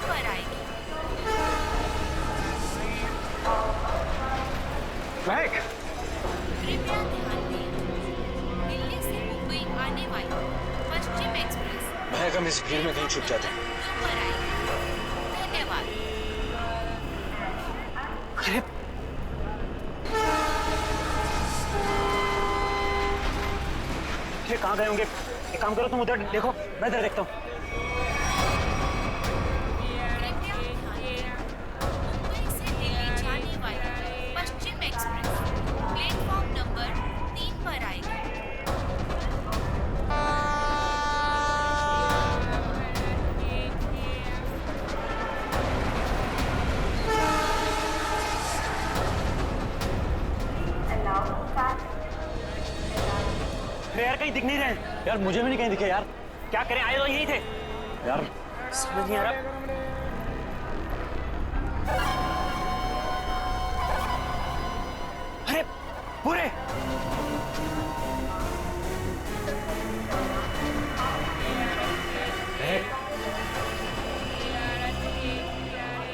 पर आएगी। महक, कृपया ध्यान दें, दिल्ली से मुंबई आने वाली पश्चिम एक्सप्रेस महक, हम इस भीड़ में कहीं छुप जाते हैं। 2 पर आएगी। धन्यवाद। अरे ये कहाँ गए होंगे? एक काम करो, तुम उधर देखो, मैं इधर देखता हूँ। कृपया ध्यान दें, मुंबई से दिल्ली जाने वाली पश्चिम एक्सप्रेस प्लेटफॉर्म नंबर 3 पर आएगी। अरे यार, कहीं दिख नहीं रहे यार, मुझे भी नहीं कहीं दिखे यार। क्या करें, आए तो यहीं थे यार, समझ नहीं आ रहा। अरे पूरे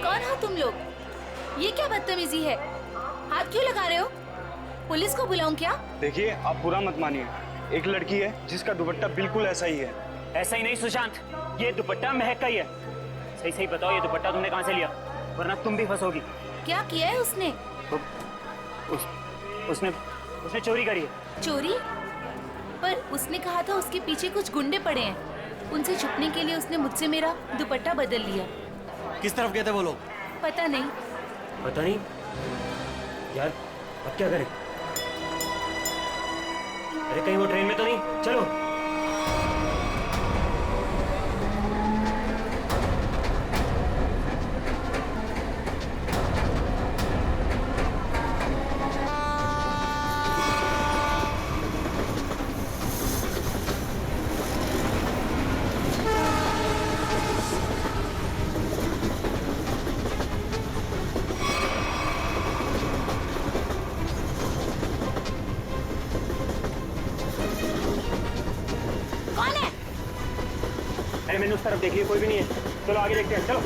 कौन हो तुम लोग? ये क्या बदतमीजी है? हाथ क्यों लगा रहे हो? पुलिस को बुलाऊं क्या? देखिए, आप बुरा मत मानिए, एक लड़की है जिसका दुपट्टा बिल्कुल ऐसा ही है। ऐसा ही नहीं सुशांत, ये दुपट्टा महक का ही है। सही सही बताओ, ये दुपट्टा तुमने कहाँ से लिया, वरना तुम भी फंसोगी। क्या किया है उसने? उसने चोरी करी है। चोरी? पर उसने कहा था उसके पीछे कुछ गुंडे पड़े हैं, उनसे छुपने के लिए उसने मुझसे मेरा दुपट्टा बदल लिया। किस तरफ गए थे वो लोग? पता नहीं। पता नहीं यार, अब क्या करें? अरे कहीं वो ट्रेन में तो नहीं? चलो। अरे मैंने उस तरफ देखी है, कोई भी नहीं है। चलो आगे देखते हैं, चलो।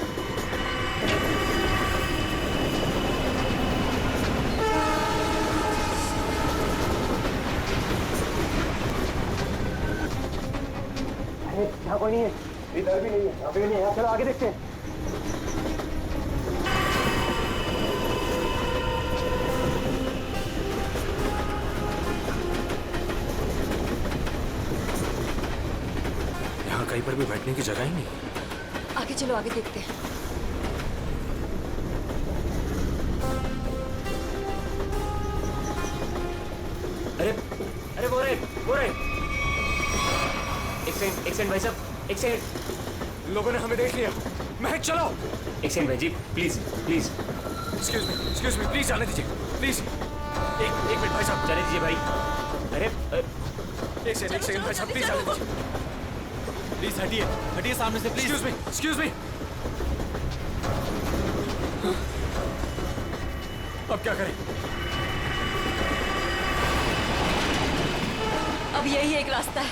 अरे यहाँ कोई नहीं है, इधर भी नहीं है, यहाँ भी नहीं है। चलो आगे देखते हैं। कहीं पर भी बैठने की जगह ही नहीं। आगे चलो, आगे देखते हैं। अरे अरे वो रहे। एक सेकंड भाई साहब, एक सेकंड। लोगों ने हमें देख लिया। महक चलो। एक सेकंड भाई जी, प्लीज। एक्सक्यूज मी प्लीज, जाने दीजिए प्लीज। एक मिनट भाई साहब, जाने दीजिए भाई। अरे एक सेकंड भाई साहब, प्लीज जाने दीजिए। प्लीज हटिए सामने से प्लीज। Excuse me. अब क्या करें? अब यही एक रास्ता है।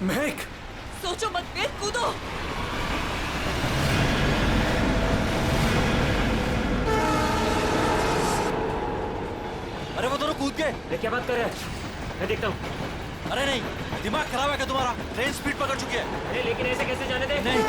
महक, सोचो मत, वेद, कूदो। अरे वो दोनों कूद गए। अरे क्या बात कर रहे हैं? मैं देखता हूँ। अरे नहीं, दिमाग खराब है क्या तुम्हारा? ट्रेन स्पीड पकड़ चुकी है। अरे लेकिन ऐसे कैसे जाने दे? नहीं।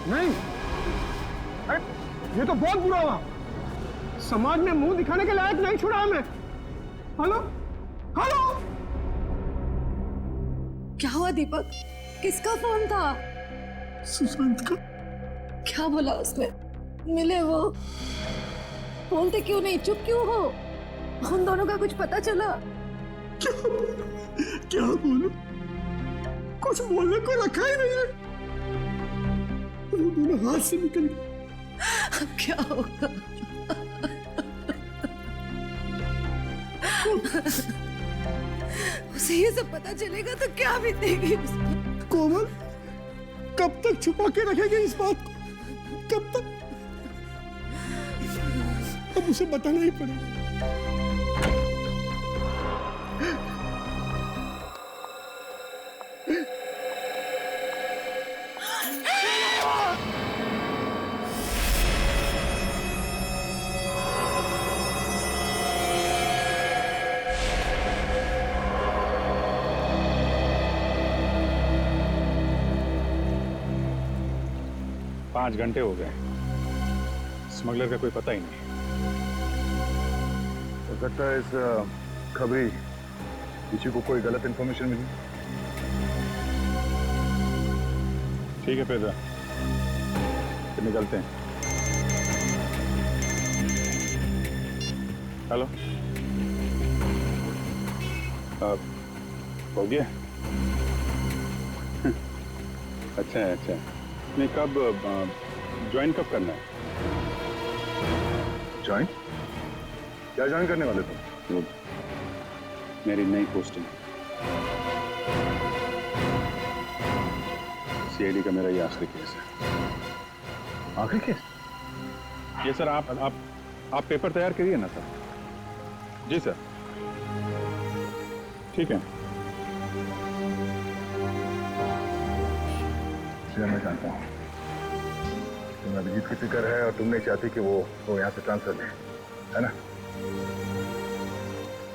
नहीं, अरे ये तो बहुत बुरा हुआ। समाज में मुंह दिखाने के लायक नहीं छोड़ा हमें। हेलो हेलो, क्या हुआ दीपक? किसका फोन था? सुशांत का। क्या बोला उसने? मिले वो? बोलते क्यों नहीं, चुप क्यों हो? उन दोनों का कुछ पता चला? क्या बोलूं, कुछ बोलने को रखा ही नहीं है। वो दोनों हाथ से निकल गए। अब क्या होगा? उसे ये सब पता चलेगा तो क्या बीतेगी उस पर? कोमल, कब तक छुपा के रखेंगे इस बात को? कब तक? अब उसे बताना ही पड़ेगा। पाँच घंटे हो गए, स्मगलर का कोई पता ही नहीं। हो सकता है इस खबरी किसी को कोई गलत इंफॉर्मेशन मिली। ठीक है पेद्रा, फिर निकलते हैं। हेलो, हो गया? अच्छा है, अच्छा है। नहीं, कब ज्वाइन कब करना है? ज्वाइन? क्या ज्वाइन करने वाले तुम? वो मेरी नई पोस्टिंग। सीआईडी का मेरा ये आखिरी केस है। आखिरी केस? ये सर, आप पेपर तैयार करिए ना सर। जी सर, ठीक है। मैं जानता हूँ तुम्हें अभिजीत की फिक्र है और तुम नहीं चाहती कि वो यहाँ से ट्रांसफर ले, है ना?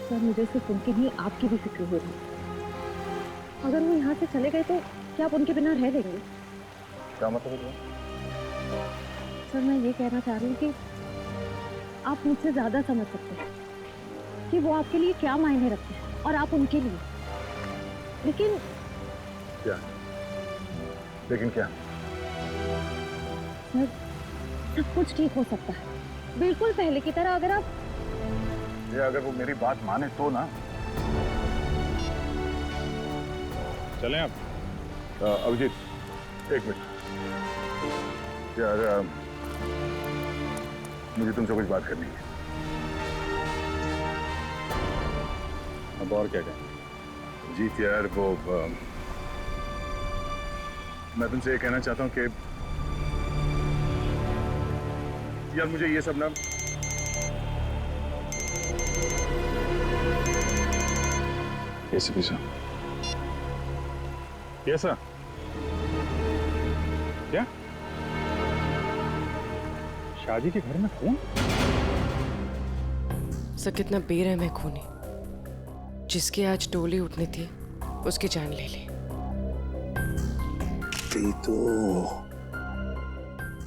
सर, मुझे सिर्फ उनकी नहीं आपकी भी फिक्र हो रही है। अगर वो यहाँ से चले गए तो क्या आप उनके बिना रह लेंगे? क्या मतलब है? सर, मैं ये कहना चाह रही हूँ कि आप मुझसे ज्यादा समझ सकते हैं कि वो आपके लिए क्या मायने रखते हैं और आप उनके लिए। लेकिन क्या? लेकिन क्या? सर, सब कुछ ठीक हो सकता है, बिल्कुल पहले की तरह। अगर आप अगर वो मेरी बात माने तो ना। चलें आप? अभिजीत, एक मिनट यार, मुझे तुमसे कुछ बात करनी है। अब और क्या कहें? जीत यार, वो मैं तुमसे ये कहना चाहता हूँ कि यार मुझे ये सब ना एसीपी साहब। Yes sir. क्या? शादी के घर में खून? सर, कितना बेरहम है खूनी। जिसकी आज डोली उठनी थी उसकी जान ले ली।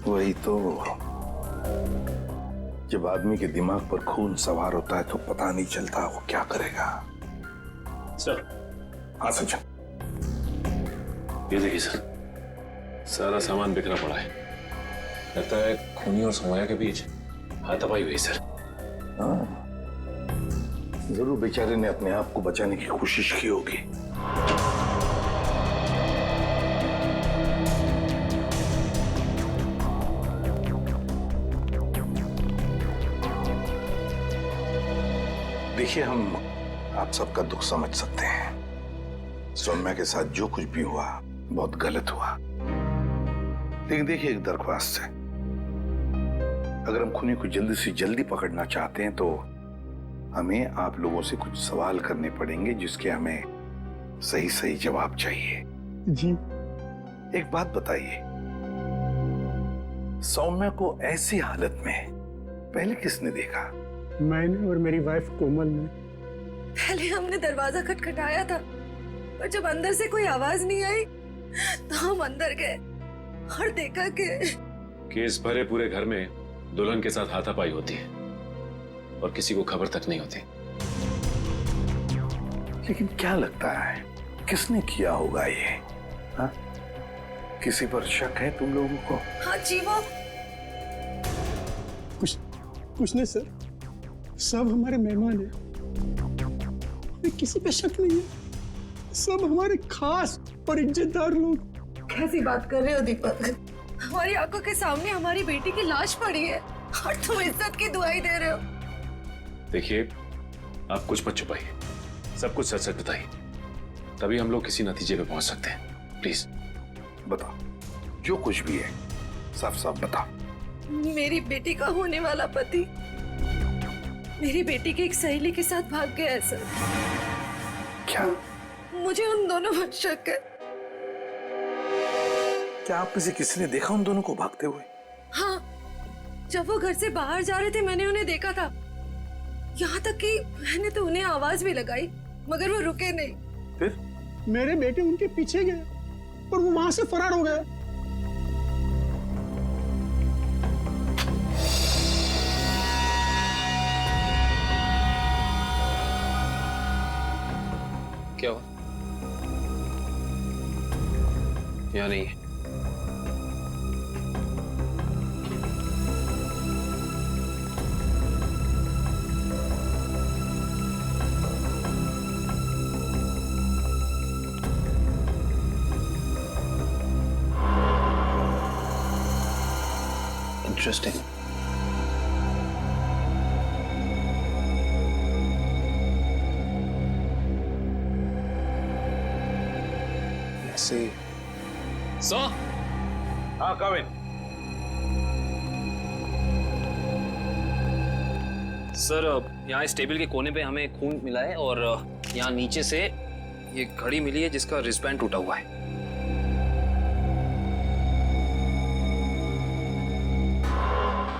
वही तो जब आदमी के दिमाग पर खून सवार होता है तो पता नहीं चलता वो क्या करेगा। सर। हाँ सचिन। ये देखिए सर, सारा सामान बिखरा पड़ा है। लगता है खूनी और समया के बीच हाथापाई हुई सर। हाँ, जरूर बेचारे ने अपने आप को बचाने की कोशिश की होगी। देखिए, हम आप सबका दुख समझ सकते हैं। सौम्या के साथ जो कुछ भी हुआ बहुत गलत हुआ। लेकिन देखिए, एक दरख्वास्त है, अगर हम खूनी को जल्दी से जल्दी पकड़ना चाहते हैं तो हमें आप लोगों से कुछ सवाल करने पड़ेंगे जिसके हमें सही सही जवाब चाहिए। जी। एक बात बताइए, सौम्या को ऐसी हालत में पहले किसने देखा? मैंने और मेरी वाइफ कोमल ने। पहले हमने दरवाजा खटखटाया था, पर जब अंदर से कोई आवाज नहीं आई तो हम अंदर गए और देखा कि केस भरे पूरे घर में दुल्हन के साथ हाथापाई होती है और किसी को खबर तक नहीं होती। लेकिन क्या लगता है किसने किया होगा ये? हाँ? किसी पर शक है तुम लोगों को? हाँ जी, वो कुछ नहीं सर, सब हमारे मेहमान हैं, किसी पे शक नहीं है। सब हमारे खास और इज्जतदार लोग। कैसी बात कर रहे हो दीपक? हमारी आंखों के सामने हमारी बेटी की लाश पड़ी है और तुम इज्जत की दुआई दे रहे हो। देखिए, आप कुछ मत छुपाइए, सब कुछ सच सच बताइए, तभी हम लोग किसी नतीजे पे पहुंच सकते हैं। प्लीज बताओ, जो कुछ भी है साफ साफ बताओ। मेरी बेटी का होने वाला पति मेरी बेटी की एक सहेली के साथ भाग गया है सर। क्या? मुझे उन दोनों पर शक है। क्या आप में से किसी ने देखा उन दोनों को भागते हुए? हाँ, जब वो घर से बाहर जा रहे थे मैंने उन्हें देखा था। यहाँ तक कि मैंने तो उन्हें आवाज भी लगाई मगर वो रुके नहीं। फिर मेरे बेटे उनके पीछे गए और वो वहां से फरार हो गए। क्या हुआ? या नहीं है? इंटरेस्टिंग। सर? हाँ कविन। सर, यहाँ इस टेबल के कोने पे हमें खून मिला है और यहाँ नीचे से ये घड़ी मिली है जिसका रिस्टबैंड टूटा हुआ है।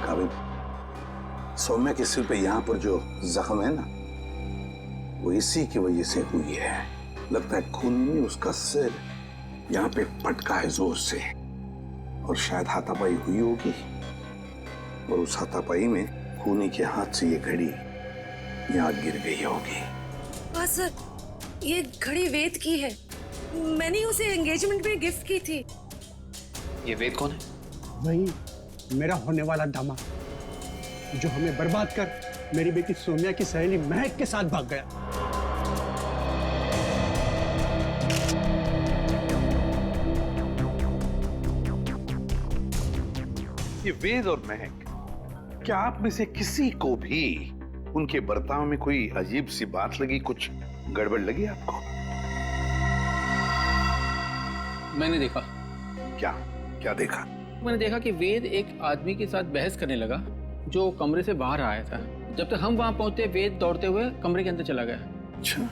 कविन, सौम्या के सिर पे यहाँ पर जो जख्म है ना, वो इसी की वजह से हुई है। लगता है खून में उसका सिर यहाँ पे पटका है जोर से और शायद हाथापाई हुई होगी और उस हाथापाई में खूनी के हाथ से ये घड़ी यहाँ गिर गई होगी। हाँ सर, ये घड़ी वेद की है। मैंने उसे एंगेजमेंट में गिफ्ट की थी। ये वेद कौन है? वही मेरा होने वाला दामाद जो हमें बर्बाद कर मेरी बेटी सौम्या की सहेली महक के साथ भाग गया। ये वेद और महक, क्या आप में से किसी को भी उनके बर्ताव में कोई अजीब सी बात लगी, कुछ गड़बड़ लगी आपको? मैंने देखा। क्या? क्या देखा? मैंने देखा कि वेद एक आदमी के साथ बहस करने लगा जो कमरे से बाहर आया था। जब तक हम वहां पहुंचे वेद दौड़ते हुए कमरे के अंदर चला गया। अच्छा।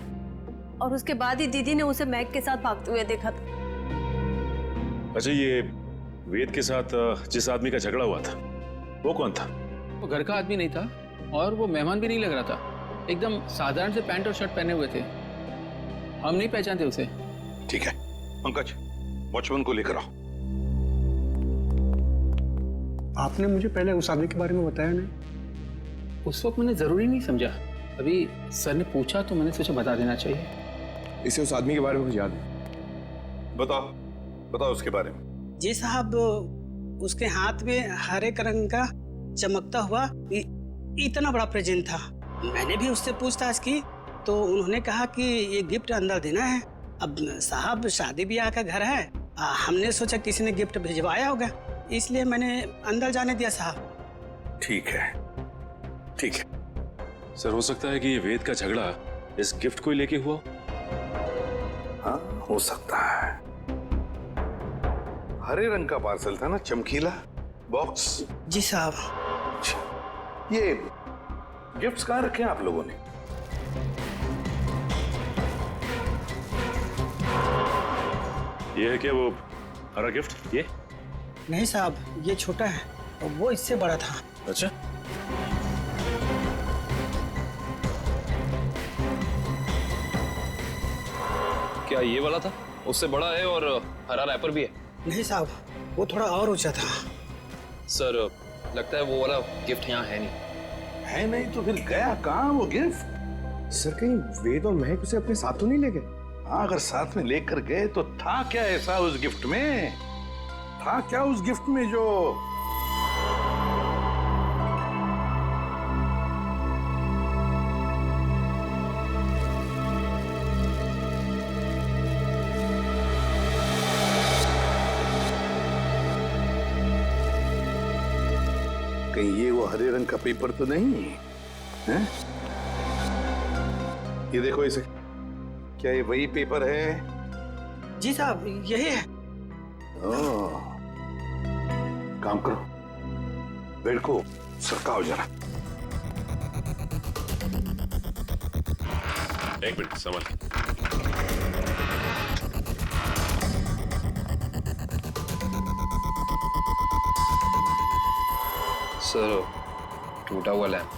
और उसके बाद ही दीदी ने उसे मैग के साथ भागते हुए देखा था। अच्छा, ये वेद के साथ जिस आदमी का झगड़ा हुआ था वो कौन था? वो घर का आदमी नहीं था और वो मेहमान भी नहीं लग रहा था। एकदम साधारण से पैंट और शर्ट पहने हुए थे। हम नहीं पहचानते उसे। ठीक है पंकज, वॉचमैन को लेकर आओ। आपने मुझे पहले उस आदमी के बारे में बताया नहीं। उस वक्त मैंने जरूरी नहीं समझा। अभी सर ने पूछा तो मैंने सोचा बता देना चाहिए। इसे उस आदमी के बारे में कुछ याद है? बताओ बताओ उसके बारे में। जी साहब, उसके हाथ में हरे रंग का चमकता हुआ इतना बड़ा प्रेजेंट था। मैंने भी उससे पूछताछ की तो उन्होंने कहा कि ये गिफ्ट अंदर देना है। अब साहब शादी ब्याह का घर है, हमने सोचा किसी ने गिफ्ट भिजवाया होगा, इसलिए मैंने अंदर जाने दिया साहब। ठीक है ठीक है। सर, हो सकता है कि ये वेद का झगड़ा इस गिफ्ट को लेके हुआ। हाँ हो सकता है। हरे रंग का पार्सल था ना, चमकीला बॉक्स। जी साहब। ये गिफ्ट्स कहाँ रखे हैं आप लोगों ने? ये है क्या वो हरा गिफ्ट? ये नहीं साहब, ये छोटा है और वो इससे बड़ा था। अच्छा, क्या ये वाला था? उससे बड़ा है और हरा रैपर भी है। नहीं साहब, वो थोड़ा और ऊंचा था। सर, लगता है वो वाला गिफ्ट यहाँ है नहीं। है नहीं तो फिर गया कहाँ वो गिफ्ट? सर, कहीं वेद और महक उसे अपने साथ तो नहीं ले गए? हाँ, अगर साथ में लेकर गए तो था क्या ऐसा उस गिफ्ट में? था क्या उस गिफ्ट में जो कहीं ये वो हरे रंग का पेपर तो नहीं है? ये देखो इसे, क्या ये वही पेपर है? जी साहब, यही है। ओह, काम करो, बेड को सरकाओ जरा। एक मिनट समझ। सर, टूटा हुआ लैंप।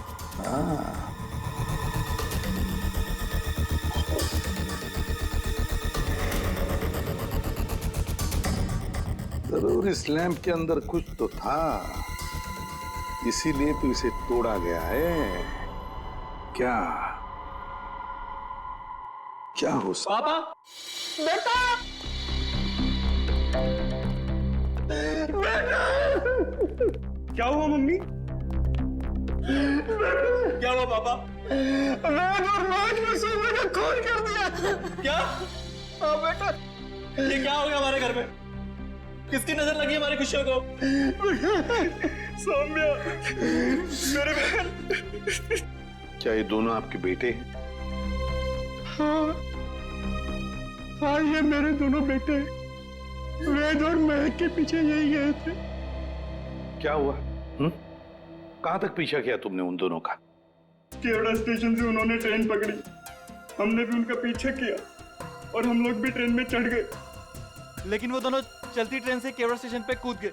जरूर इस लैंप के अंदर कुछ तो था, इसीलिए तो इसे तोड़ा गया है। क्या क्या हो सकता? पापा, बेटा, बेटा, क्या हुआ मम्मी? क्या हुआ पापा? वेद और नाज ने सोने का खून कर दिया। क्या? हाँ बेटा, ये क्या हो गया हमारे घर में? किसकी नजर लगी हमारी खुशियों को? सौम्या, मेरे बहन। क्या ये दोनों आपके बेटे हैं? हाँ, ये मेरे दोनों बेटे वेद और महक के पीछे यही गए थे। क्या हुआ? कहां तक पीछा किया तुमने उन दोनों का? केवड़ा स्टेशन से उन्होंने ट्रेन पकड़ी, हमने भी उनका पीछा किया और हम लोग भी ट्रेन में चढ़ गए। लेकिन वो दोनों चलती ट्रेन से केवड़ा स्टेशन पे कूद गए।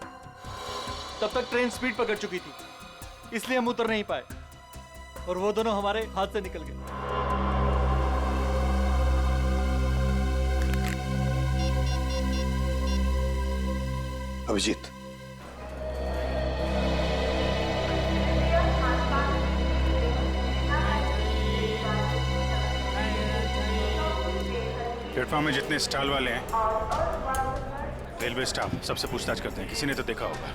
तब तक ट्रेन स्पीड पकड़ चुकी थी, इसलिए हम उतर नहीं पाए और वो दोनों हमारे हाथ से निकल गए। अभिजीत, प्लेटफॉर्म में जितने स्टॉल वाले हैं, रेलवे स्टाफ सबसे पूछताछ करते हैं, किसी ने तो देखा होगा।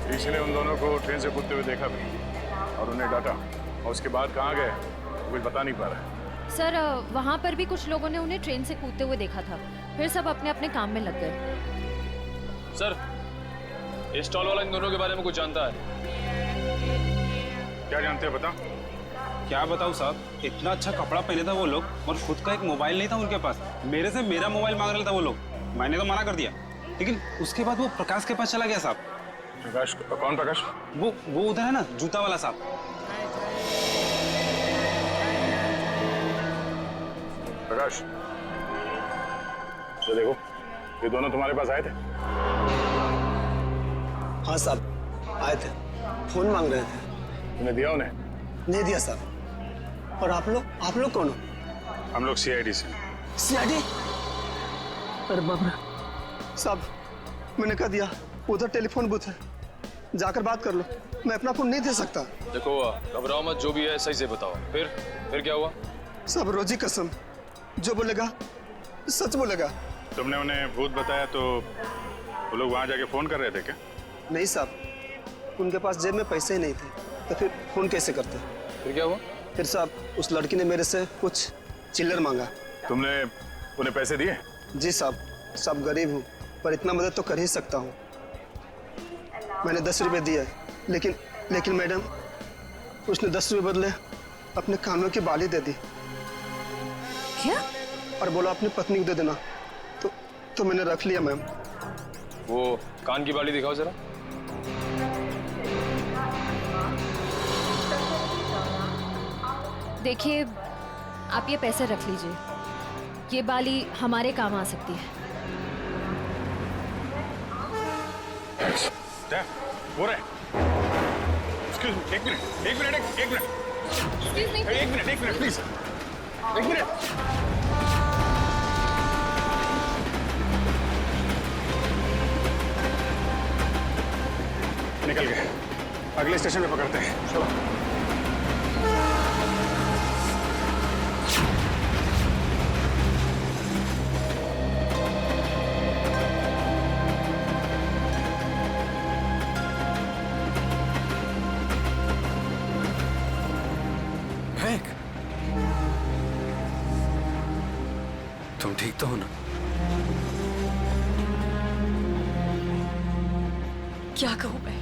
किसी ने उन दोनों को ट्रेन से कूदते हुए देखा भी और उन्हें डांटा, और उसके बाद कहाँ गए कुछ बता नहीं पा रहा है। सर, वहाँ पर भी कुछ लोगों ने उन्हें ट्रेन से कूदते हुए देखा था, फिर सब अपने अपने काम में लग गए। सर, इस स्टॉल वाला इन दोनों के बारे में कुछ जानता है? क्या जानते हैं बता? क्या बताऊं साहब, इतना अच्छा कपड़ा पहने था वो लोग और खुद का एक मोबाइल नहीं था उनके पास। मेरे से मेरा मोबाइल मांग रहे था वो लोग, मैंने तो मना कर दिया, लेकिन उसके बाद वो प्रकाश के पास चला गया साहब। प्रकाश? कौन प्रकाश? वो उधर है ना, जूता वाला साहब। प्रकाश, तो देखो, ये दोनों तुम्हारे पास आए थे? हाँ साहब, आए थे, फोन मांग रहे थे। तुमने दिया उन्हें? नहीं दिया साहब। और आप लोग कौन हो? हम लोग CID से। CID? अरे बाप रे साहब, मैंने कह दिया उधर टेलीफोन बूथ है, जाकर बात कर लो, मैं अपना फोन नहीं दे सकता। देखो, घबराओ मत, जो भी है सही से बताओ। फिर क्या हुआ? सब रोजी कसम, जो बोलेगा सच बोलेगा। तुमने उन्हें भूत बताया तो वो लोग वहां जाके फोन कर रहे थे क्या? नहीं साहब, उनके पास जेब में पैसे ही नहीं थे, तो फिर फोन कैसे करते? फिर क्या हुआ? फिर साहब, उस लड़की ने मेरे से कुछ चिल्लर मांगा। तुमने उन्हें पैसे दिए? जी साहब, सब गरीब हूँ पर इतना मदद तो कर ही सकता हूँ। मैंने 10 रुपए दिए, लेकिन मैडम, उसने 10 रुपए बदले अपने कानों की बाली दे दी। क्या? और बोला अपनी पत्नी को दे देना, तो मैंने रख लिया मैम। वो कान की बाली दिखाओ जरा। देखिए, आप ये पैसे रख लीजिए, ये बाली हमारे काम आ सकती है। हो रहा है। Excuse me, एक मिनट प्लीज, एक मिनट। निकल गए, अगले स्टेशन पे पकड़ते हैं, चलो। तो हो ना? क्या कहूँ मैं?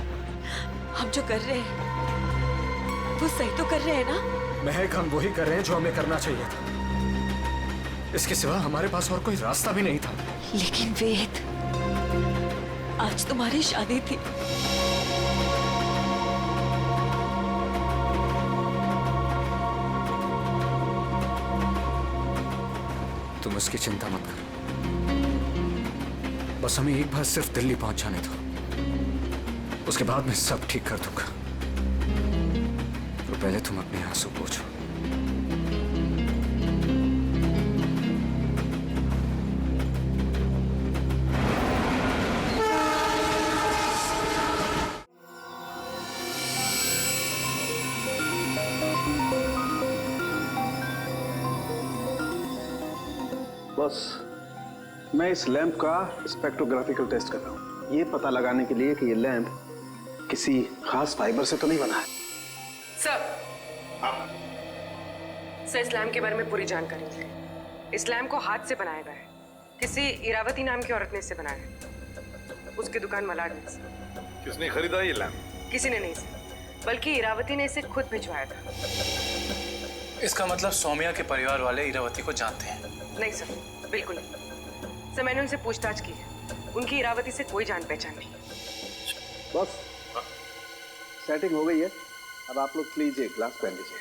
हम जो कर रहे हैं वो सही तो कर रहे हैं ना? महक, हम वही कर रहे हैं जो हमें करना चाहिए था। इसके सिवा हमारे पास और कोई रास्ता भी नहीं था। लेकिन वेद, आज तुम्हारी शादी थी। तुम उसकी चिंता मत करो, बस हमें एक बार सिर्फ दिल्ली पहुंचाने दो, उसके बाद मैं सब ठीक कर दूंगा। तो पहले तुम अपने आंसू पोंछो। बस मैं इस लैंप का स्पेक्ट्रोग्राफिकल टेस्ट कर रहा हूँ, ये पता लगाने के लिए कि ये लैंप किसी खास फाइबर से तो नहीं बना है। सर, सर इस लैम्प के बारे में पूरी जानकारी है। इस लैम्प को हाथ से बनाया गया है। किसी इरावती नाम की औरत ने इसे बनाया है। उसकी दुकान मलाड में। किसने खरीदा ये लैंप? किसी ने नहीं सर, बल्कि इरावती ने इसे खुद भिजवाया था। इसका मतलब सौम्या के परिवार वाले इरावती को जानते हैं? नहीं सर, बिल्कुल नहीं सर। मैंने उनसे पूछताछ की है, उनकी इरावती से कोई जान पहचान नहीं। बस सेटिंग हो गई है, अब आप लोग प्लीज एक ग्लास पहन लीजिए।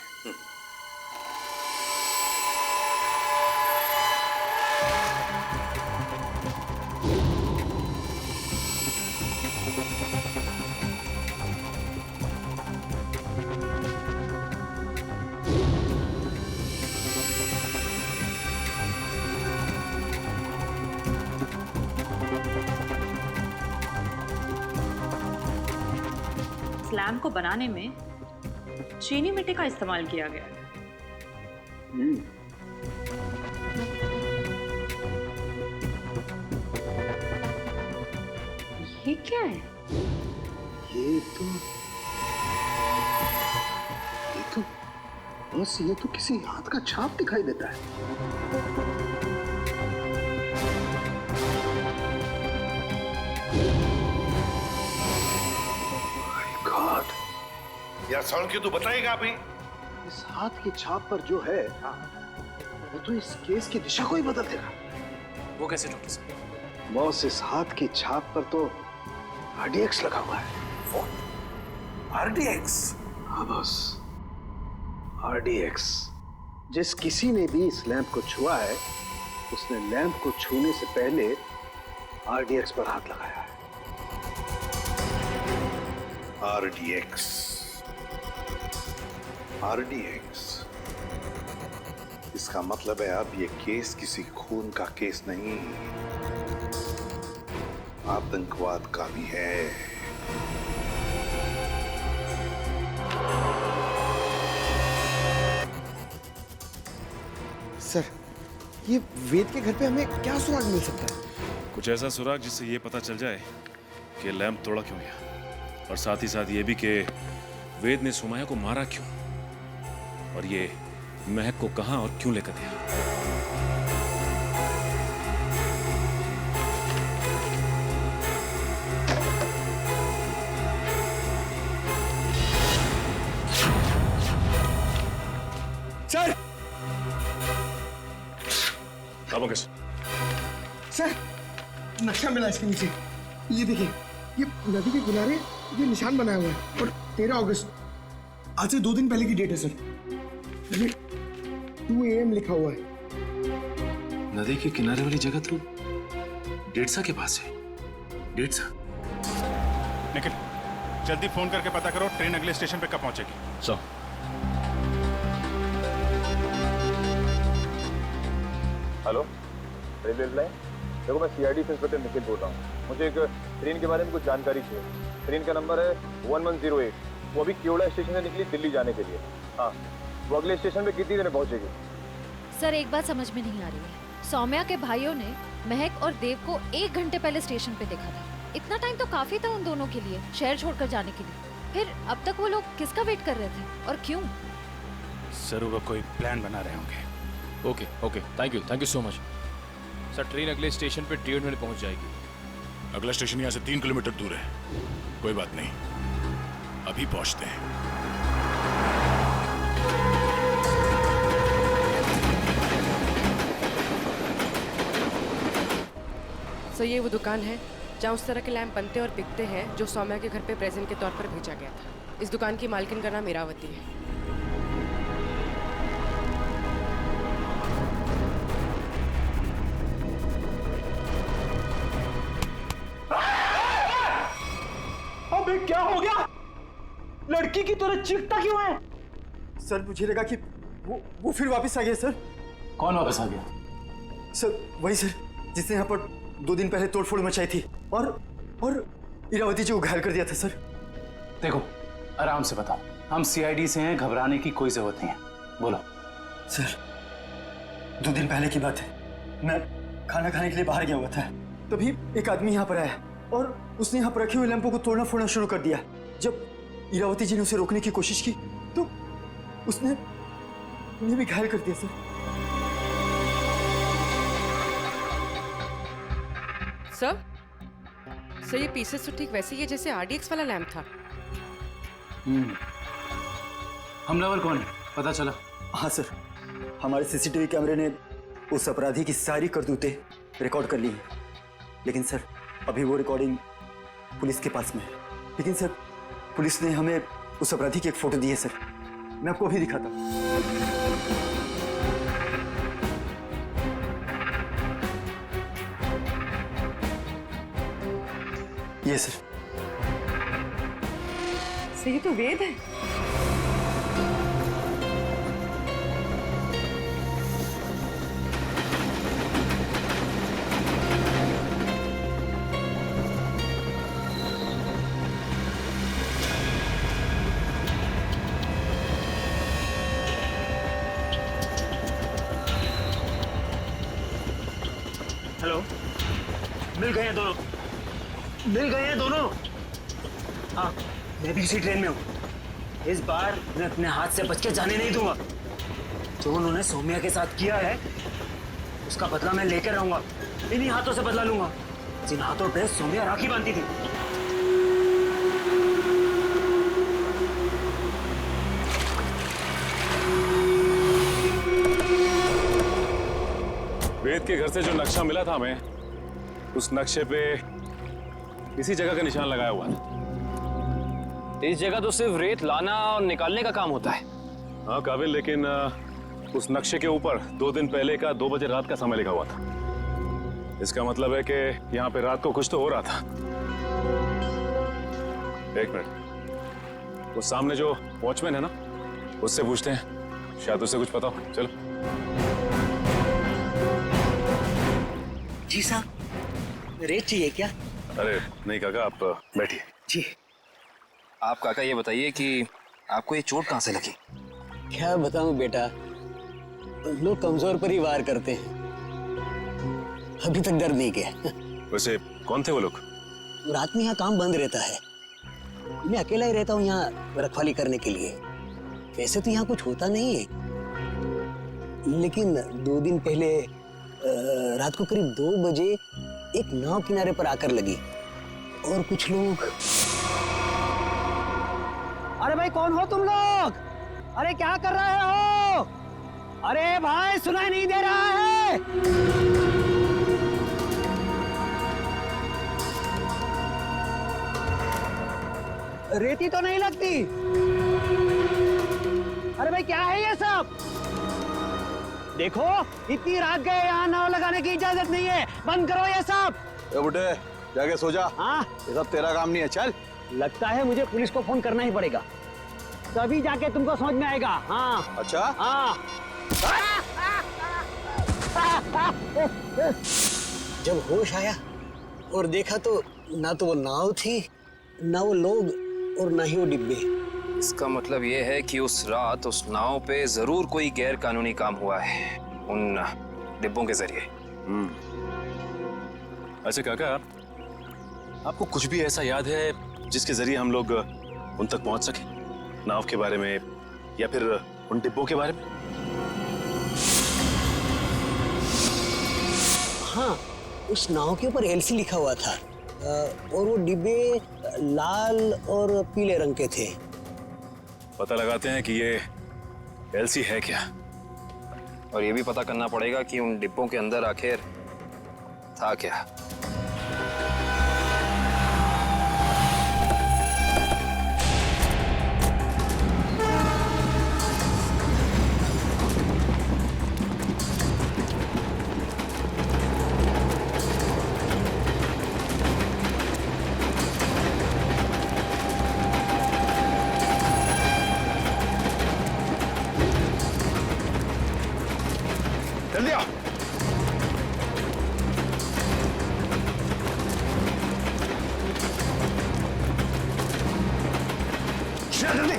लैम्प को बनाने में चीनी मिट्टी का इस्तेमाल किया गया है। ये क्या है? ये तो बस ये तो किसी हाथ का छाप दिखाई देता है। यार साउंड क्यों, तू बताएगा अभी? इस हाथ की छाप पर जो है वो तो इस केस की दिशा को ही बदल देगा। वो कैसे डॉक्टर साहब? बॉस, इस हाथ की छाप पर तो RDX लगा हुआ है। RDX? हाँ बॉस, RDX। जिस किसी ने भी इस लैंप को छुआ है उसने लैंप को छूने से पहले RDX पर हाथ लगाया है। RDX। इसका मतलब है अब ये केस किसी खून का केस नहीं, आतंकवाद का भी है। सर, ये वेद के घर पे हमें क्या सुराग मिल सकता है? कुछ ऐसा सुराग जिससे ये पता चल जाए कि लैंप तोड़ा क्यों गया, और साथ ही साथ ये भी कि वेद ने सुमाया को मारा क्यों, और ये महक को कहां और क्यों लेकर गया। सर! अब कैसे? सर, नक्शा मिला इसके नीचे। ये देखिए, ये नदी के किनारे ये निशान बनाया हुआ है और 13 अगस्त, आज से 2 दिन पहले की डेट है सर। 2 AM लिखा हुआ है। नदी के किनारे वाली जगह तो डेढ़सा के पास है। डेढ़सा? निखिल, जल्दी फोन करके पता करो ट्रेन अगले स्टेशन पे कब पहुंचेगी। So hello, railway line. देखो, मैं CID से इंस्पेक्टर निखिल बोल रहा हूँ। मुझे एक ट्रेन के बारे में कुछ जानकारी चाहिए। ट्रेन का नंबर है 1108। वो अभी केवड़ा स्टेशन से निकली दिल्ली जाने के लिए। हाँ, वो अगले स्टेशन पे कितनी देर में पहुंचेगी? सर, एक बात समझ में नहीं आ रही है। सौम्या के भाइयों ने महक और देव को 1 घंटे पहले स्टेशन पे देखा था। इतना टाइम तो काफी था उन दोनों के लिए शहर छोड़कर जाने के लिए। फिर अब तक वो लोग किसका वेट कर रहे थे और क्यों? जरूर वो कोई प्लान बना रहे होंगे। Okay, thank you so much. Sir train अगले स्टेशन पे 1.5 मिनट पहुंच जाएगी। अगला स्टेशन यहाँ से 3 किलोमीटर दूर है। कोई बात नहीं, अभी पहुंचते हैं। सर ये वो दुकान है जहाँ उस तरह के लैंप बनते और बिकते हैं जो सौम्या के घर पे प्रेजेंट के तौर पर भेजा गया था। इस दुकान की मालकिन का नाम इरावती है। अबे क्या हो गया? लड़की की तरह चीखता क्यों है? सर मुझे लगा कि वो फिर वापस आ गया सर। कौन वापस आ गया? सर वही सर जिसने यहाँ पर 2 दिन पहले तोड़फोड़ मचाई थी और इरावती जी को घायल कर दिया था सर। देखो आराम से बताओ, हम सीआईडी से हैं, घबराने की कोई जरूरत नहीं है, बोलो। सर 2 दिन पहले की बात है, मैं खाना खाने के लिए बाहर गया हुआ था, तभी एक आदमी यहाँ पर आया और उसने यहाँ पर रखे हुए लैंपों को तोड़ना फोड़ना शुरू कर दिया। जब इरावती जी ने उसे रोकने की कोशिश की तो उसने उन्हें भी घायल कर दिया सर। सर ये पीसेस तो ठीक वैसे ही है जैसे आरडीएक्स वाला लैंप था। हमलावर कौन है पता चला? हाँ सर, हमारे सीसीटीवी कैमरे ने उस अपराधी की सारी करतूतें रिकॉर्ड कर ली हैं, लेकिन सर अभी वो रिकॉर्डिंग पुलिस के पास में है। लेकिन सर पुलिस ने हमें उस अपराधी की एक फोटो दी है सर, मैं आपको अभी दिखाता हूँ। ये सर ये तो वेद है। हेलो, मिल गए हैं दोनों, मिल गए हैं दोनों। हाँ मैं भी इसी ट्रेन में हूँ। इस बार मैं अपने हाथ से बच के जाने नहीं दूंगा। जो उन्होंने सौम्या के साथ किया है उसका बदला मैं लेकर रहूंगा। इन्हीं हाथों से बदला लूंगा जिन हाथों पे सौम्या राखी बांधती थी। वेद के घर से जो नक्शा मिला था हमें, उस नक्शे पे इसी जगह का निशान लगाया हुआ था। इस जगह तो सिर्फ रेत लाना और निकालने का काम होता है। हाँ काबिल, लेकिन उस नक्शे के ऊपर 2 दिन पहले का 2 बजे रात का समय लिखा हुआ था। इसका मतलब है कि यहाँ पे रात को कुछ तो हो रहा था। 1 मिनट, वो सामने जो वॉचमैन है ना, उससे पूछते हैं, शायद उसे कुछ पता हो। चलो। जी साहब, रेत चाहिए क्या? अरे नहीं काका, आप बैठिए। जी। आप काका ये बताइए कि आपको ये चोट कहाँ से लगी? क्या बताऊं बेटा, लोग कमजोर पर ही वार करते हैं। अभी तक दर्द नहीं किया। वैसे कौन थे वो लोग? रात में यहाँ काम बंद रहता है, मैं अकेला ही रहता हूँ यहाँ रखवाली करने के लिए। वैसे तो यहाँ कुछ होता नहीं है, लेकिन 2 दिन पहले रात को करीब 2 बजे एक नाव किनारे पर आकर लगी और कुछ लोग। अरे भाई कौन हो तुम लोग? अरे क्या कर रहे हो? अरे भाई सुनाई नहीं दे रहा है? रेती तो नहीं लगती। अरे भाई क्या है ये सब? देखो इतनी रात गए, यहाँ नाव लगाने की इजाजत नहीं है, बंद करो ये सब। बुड्ढे जाके सो जा। हाँ ये सब तेरा काम नहीं है, चल। लगता है मुझे पुलिस को फोन करना ही पड़ेगा, तभी जाके तुमको समझ में आएगा। हाँ अच्छा। हाँ। जब होश आया और देखा तो ना तो वो नाव थी, ना वो लोग, और ना ही वो डिब्बे। इसका मतलब ये है कि उस रात उस नाव पे जरूर कोई गैर कानूनी काम हुआ है उन डिब्बों के जरिए। अच्छा काका, आपको कुछ भी ऐसा याद है जिसके जरिए हम लोग उन तक पहुंच सके? नाव के बारे में या फिर उन डिब्बों के बारे में? हाँ, उस नाव के ऊपर एलसी लिखा हुआ था और वो डिब्बे लाल और पीले रंग के थे। पता लगाते हैं कि ये एलसी है क्या, और ये भी पता करना पड़ेगा कि उन डिब्बों के अंदर आखिर था क्या। जल्दी आओ। जल्दी।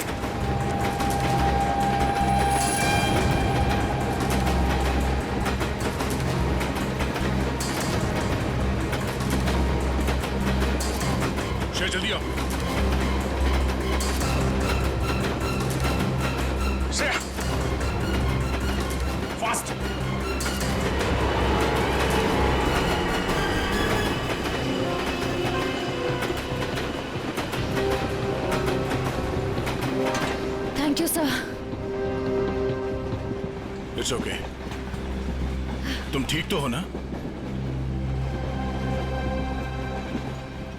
जल्दी आओ। Fast. Thank you sir. It's okay. तुम ठीक तो हो ना?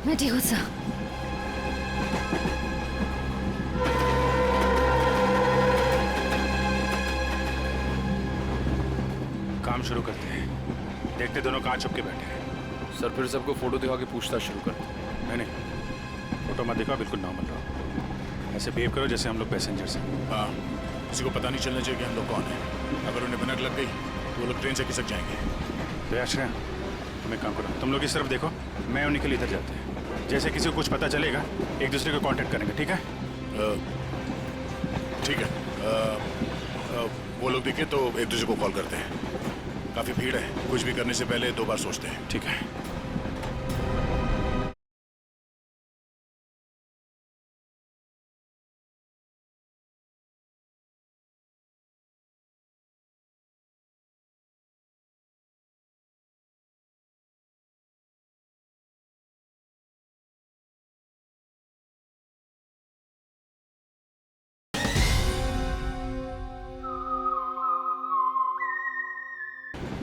मैं ठीक हूँ सर। काम शुरू करते हैं। देखते दोनों कहाँ छुप के बैठे हैं। सर फिर सबको फोटो दिखा के पूछताछ शुरू करते हैं। नहीं, फोटो मत दिखाओ, बिल्कुल नॉर्मल रहो। ऐसे बिहेव करो जैसे हम लोग पैसेंजर्स हैं। हाँ, किसी को पता नहीं चलना चाहिए कि हम लोग कौन हैं। अगर उन्हें भनक लग गई तो वो लोग ट्रेन से खिसक जाएंगे। तो आश्रय, तुम एक काम करो, तुम लोग इस तरफ देखो, मैं और निखिल इधर जाते हैं। जैसे किसी को कुछ पता चलेगा एक दूसरे को कांटेक्ट करेंगे, ठीक है? ठीक है। वो लोग दिखे तो एक दूसरे को कॉल करते हैं। काफी भीड़ है, कुछ भी करने से पहले 2 बार सोचते हैं। ठीक है।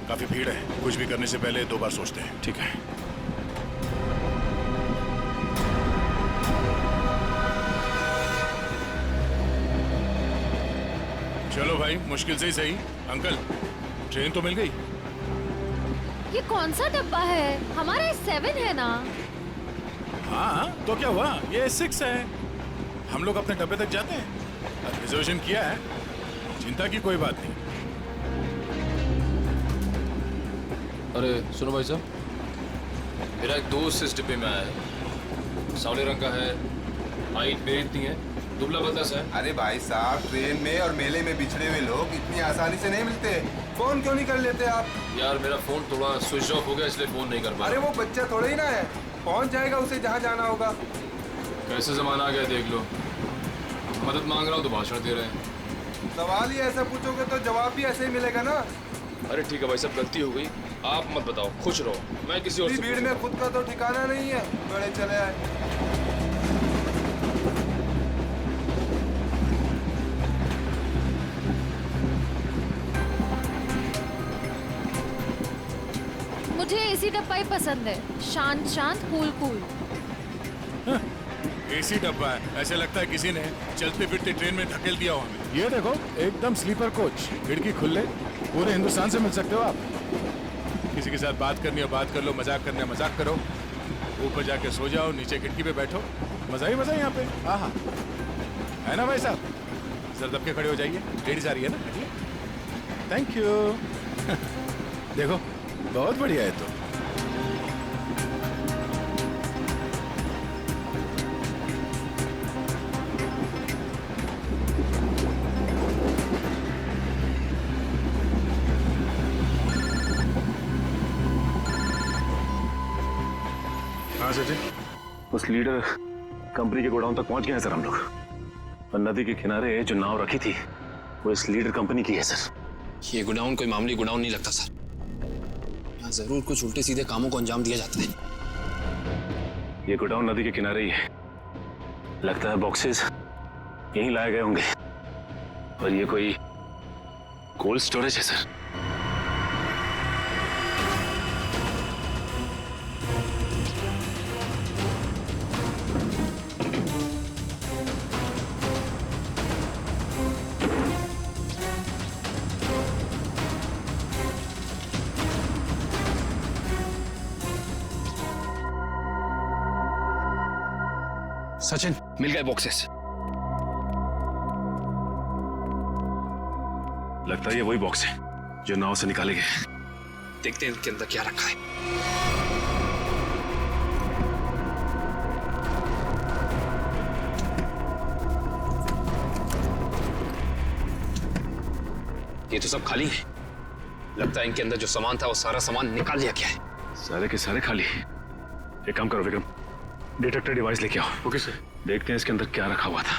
काफी भीड़ है, कुछ भी करने से पहले 2 बार सोचते हैं। ठीक है। चलो भाई, मुश्किल से ही सही। अंकल, ट्रेन तो मिल गई। ये कौन सा डब्बा है? हमारा 7 है ना? हाँ, तो क्या हुआ? ये 6 है। हम लोग अपने डब्बे तक जाते हैं। रिजर्वेशन किया है, चिंता की कोई बात नहीं। अरे सुनो भाई साहब, मेरा एक दोस्त इस डिब्बे में आया है। सावले रंग का है, हाइट मेरी इतनी है, दुबला पतला सा है। अरे भाई साहब, ट्रेन में और मेले में बिछड़े हुए लोग इतनी आसानी से नहीं मिलते। फोन क्यों नहीं कर लेते आप? यार मेरा फोन थोड़ा स्विच ऑफ हो गया, इसलिए फोन नहीं कर पाया। अरे वो बच्चा थोड़ा ही ना है, पहुंच जाएगा उसे जहाँ जाना होगा। कैसे जमाना आ गया देख लो। मदद मांग रहा हूँ तो भाषण दे रहे हैं। सवाल ही ऐसा पूछोगे तो जवाब भी ऐसे ही मिलेगा ना। अरे ठीक है भाई साहब, गलती हो गई, आप मत बताओ, खुश रहो, मैं किसी और से भीड़ में खुद का तो ठिकाना नहीं है, बड़े चले आए। मुझे एसी डब्बा ही पसंद है, शांत शांत, कूल कूल। एसी डब्बा है, ऐसे लगता है किसी ने चलते फिरते ट्रेन में धकेल दिया हो हमें। ये देखो, एकदम स्लीपर कोच, खिड़की खुले, पूरे हिंदुस्तान से मिल सकते हो आप। किसी के साथ बात करनी है बात कर लो, मजाक करना है मजाक करो, ऊपर जाके सो जाओ, नीचे खिड़की पे बैठो, मजा ही मजा यहाँ पे। हाँ हाँ, है ना भाई साहब? जरा दब के खड़े हो जाइए, लेडीज आ रही है ना। Thank you. देखो, बहुत बढ़िया है। तो हाँ सर जी, उस लीडर कंपनी के गोडाउन तक पहुंच गए हैं सर हम लोग। और नदी के किनारे जो नाव रखी थी वो इस लीडर कंपनी की है सर। ये गोडाउन कोई मामूली गोडाउन नहीं लगता सर। यहाँ जरूर कुछ उल्टे सीधे कामों को अंजाम दिया जाता है। ये गोडाउन नदी के किनारे ही है। लगता है बॉक्सेस यहीं लाए गए होंगे और ये कोई कोल्ड स्टोरेज है सर। सचिन, मिल गए बॉक्सेस। लगता है ये वही बॉक्स है जो नाव से निकाले गए। देखते हैं इनके अंदर क्या रखा है। ये तो सब खाली है। लगता है इनके अंदर जो सामान था वो सारा सामान निकाल लिया गया है। सारे के सारे खाली। एक काम करो विक्रम, डिटेक्टर डिवाइस लेके आओ। Okay sir. देखते हैं इसके अंदर क्या रखा हुआ था।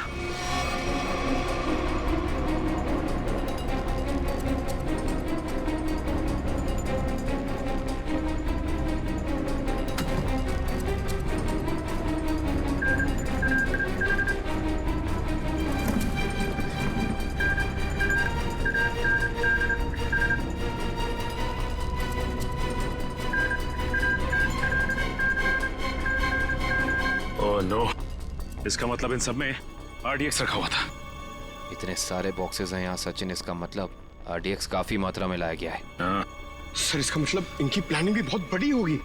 ओह नो, इसका मतलब इन सब में RDX रखा हुआ था। इतने सारे बॉक्सेस हैं यहाँ सचिन, इसका मतलब RDX काफी मात्रा में लाया गया है। हाँ। सर इसका मतलब इनकी प्लानिंग भी बहुत बड़ी होगी।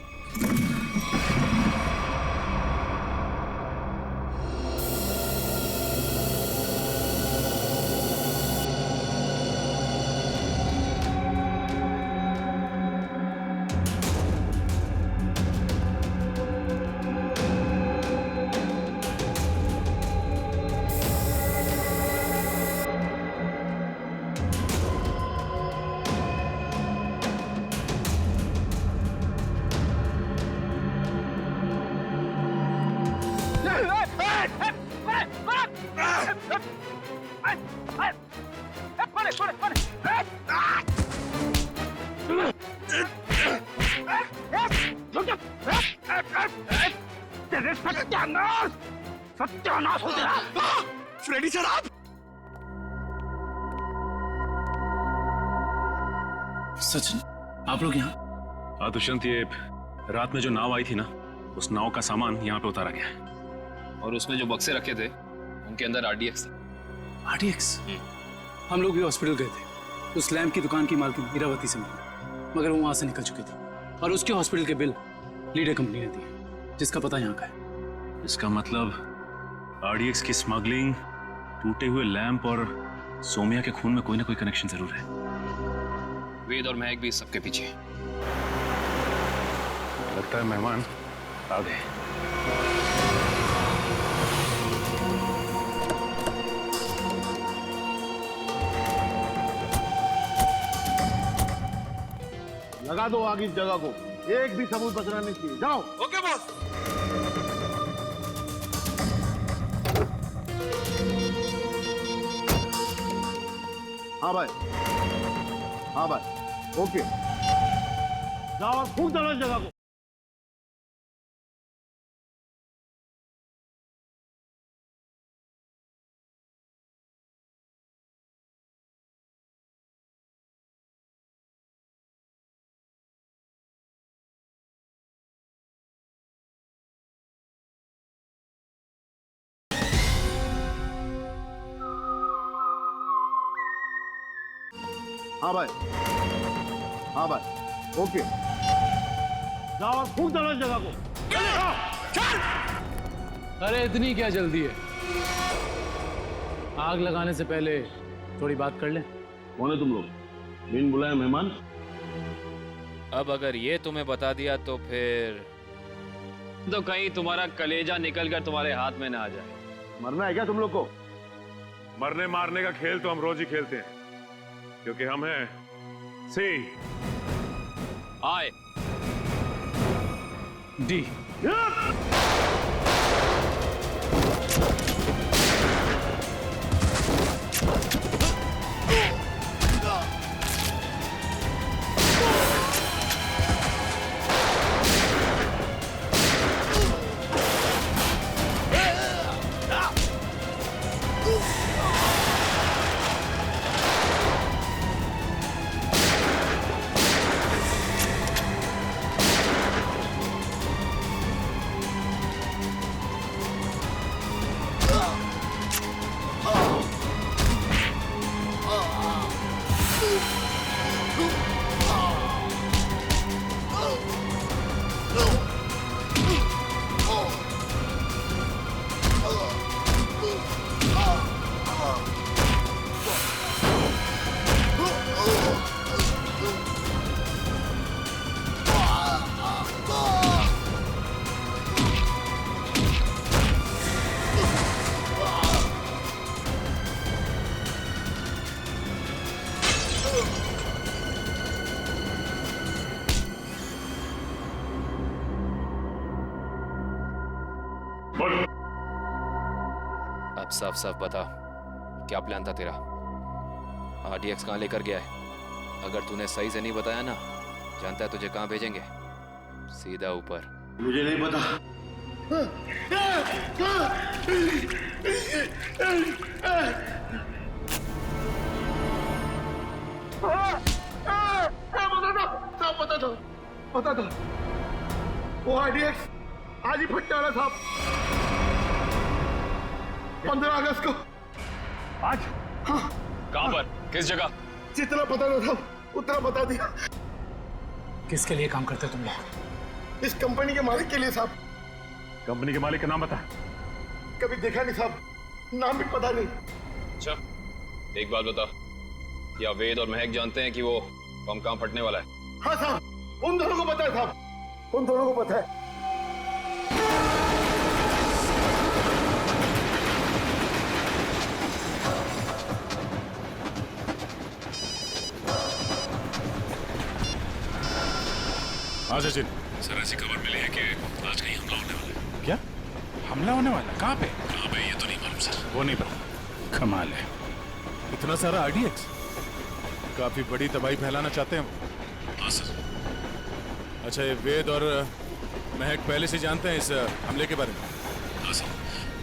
सत्यानाश हो तेरा। फ्रेडी सर आप? सचिन, आप लोग यहाँ? हाँ दुष्यंत, ये रात में जो नाव आई थी ना, उस नाव का सामान यहाँ पे उतारा गया है। और उसमें जो बक्से रखे थे उनके अंदर RDX था। RDX? हम लोग भी हॉस्पिटल गए थे। उस लैम्प की दुकान की मालकिन इरावती से मिली, मगर वो वहां से निकल चुकी थी और उसके हॉस्पिटल के बिल लीडर कंपनी ने दिए, जिसका पता यहाँ का है। इसका मतलब RDX की स्मगलिंग, टूटे हुए लैंप और सोमिया के खून में कोई ना कोई कनेक्शन जरूर है। वेद और महक भी इस सबके पीछे। लगता है मेहमान आ गए। लगा दो आग इस जगह को, एक भी सबूत बचना नहीं चाहिए। जाओ। Okay boss. हाँ भाई, हाँ भाई, ओके। जाओ और फूंक दो इस जगह को। हाँ भाई, हाँ भाई, ओके। जाओ और फूंक दो इस जगह को। चल। अरे इतनी क्या जल्दी है? आग लगाने से पहले थोड़ी बात कर लें। कौन है तुम लोग? बिन बुलाए मेहमान? अब अगर ये तुम्हें बता दिया तो फिर तो कहीं तुम्हारा कलेजा निकलकर तुम्हारे हाथ में ना आ जाए। मरना है क्या तुम लोग को? मरने मारने का खेल तो हम रोज ही खेलते हैं, क्योंकि हम हैं सी आई डी। साफ साफ बता, क्या प्लान था तेरा? RDX कहाँ लेकर गया है? अगर तूने सही से नहीं बताया ना, जानता है तुझे कहाँ भेजेंगे? सीधा ऊपर। मुझे नहीं पता। पता था वो RDX आज ही फटने वाला था। 15 अगस्त को। आज? हाँ। कहाँ पर? किस जगह? जितना पता था उतना बता दिया। किसके लिए काम करते तुम लोग? इस कंपनी के मालिक के लिए साहब। कंपनी के मालिक का नाम बता। कभी देखा नहीं साहब, नाम भी पता नहीं। अच्छा, एक बात बता, क्या वेद और महक जानते हैं कि वो बम कहाँ फटने वाला है? हाँ साहब, उन दोनों को पता है साहब, उन दोनों को पता है। हाँ सचिन। सर ऐसी खबर मिली है कि आज कहीं हमला होने वाला है। क्या हमला होने वाला? कहाँ पे? कहाँ पे ये तो नहीं मालूम सर। वो नहीं पता। कमाल है, इतना सारा RDX, काफी बड़ी तबाही फैलाना चाहते हैं वो। हाँ सर। अच्छा, ये वेद और महक पहले से जानते हैं इस हमले के बारे में? हाँ सर,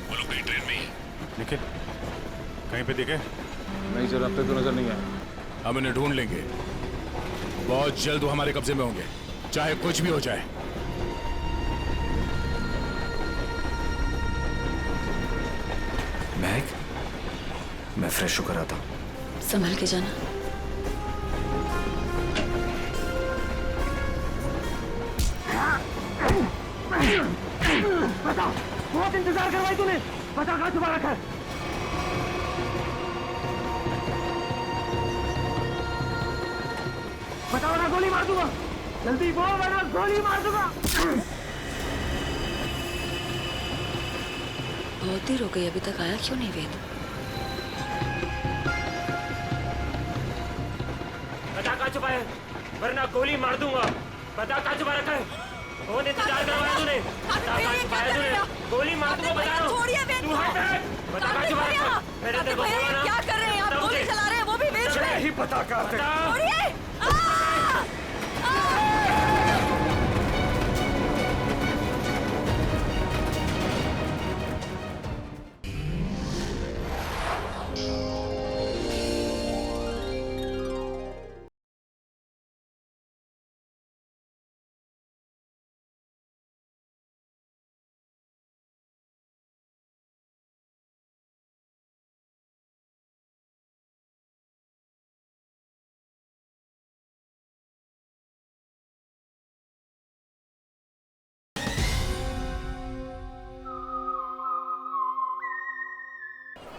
वो लोग कहीं ट्रेन में ही है। निखिल कहीं पे दिखे? नहीं सर, अब तक तो नजर नहीं आया। हम इन्हें ढूंढ लेंगे, बहुत जल्द वो हमारे कब्जे में होंगे, चाहे कुछ भी हो जाए। महक, मैं फ्रेश होकर आता हूँ। संभल के जाना। बता, बहुत इंतजार करवाई तूने, बता कहाँ छुपा रखा है? बताओ ना, गोली मार दूंगा। जल्दी बोल वरना गोली मार दूंगा। बहुत देर हो गई, अभी तक आया क्यों नहीं वेद? बता कहाँ छुपा है, वरना गोली मार दूंगा। बता कहाँ छुपा रखा है? बहुत इंतजार करवाया तूने, बता कहाँ छुपाया तूने? गोली मार दूंगा, बता रहा हूँ। तू हट, बता कहाँ छुपा रखा है? मैंने तेरे को बोला ना। क्या कर रहे हैं आप? गोली चला रहे हैं, वो भी वेद पे। नहीं पता कहाँ पे।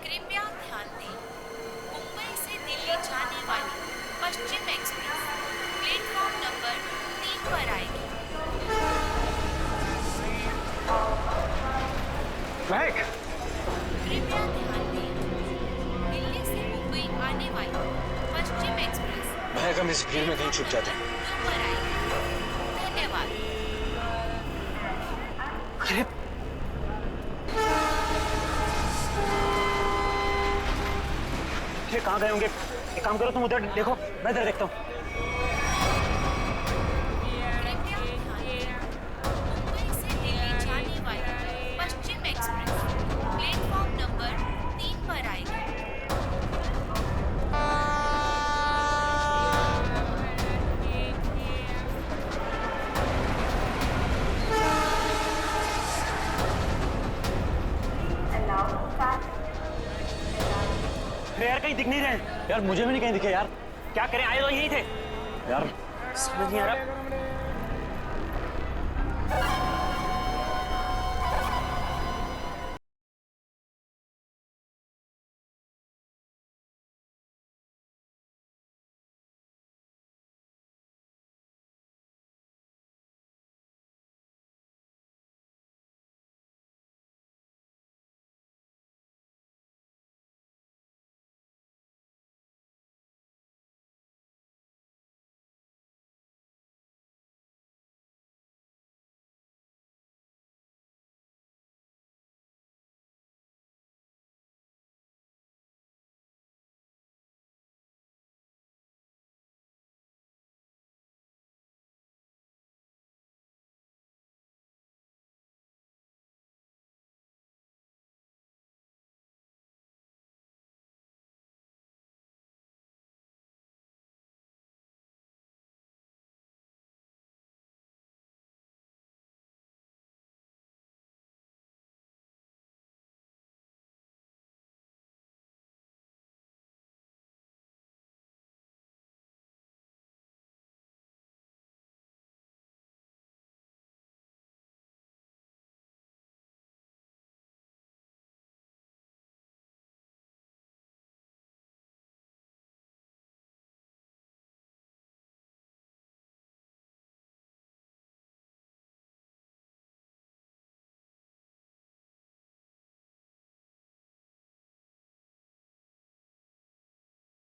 कृपया ध्यान दें, मुंबई से दिल्ली जाने वाली पश्चिम एक्सप्रेस प्लेटफॉर्म नंबर 3 पर आएगी। महक, कृपया ध्यान दें, दिल्ली से मुंबई आने वाली पश्चिम एक्सप्रेस महक, हम इस भीड़ में कहीं छुप जाते हैं। 2 पर आएगी। धन्यवाद। अरे ये कहाँ गए होंगे? एक काम करो, तुम उधर देखो, मैं इधर देखता हूँ। मुंबई से दिल्ली जाने वाली पश्चिम एक्सप्रेस प्लेटफॉर्म नंबर 3 पर आएगी। अरे यार, कहीं दिख नहीं रहे। यार मुझे भी नहीं कहीं दिखे यार। क्या करें, आए तो यहीं थे। यार समझ नहीं आ रहा।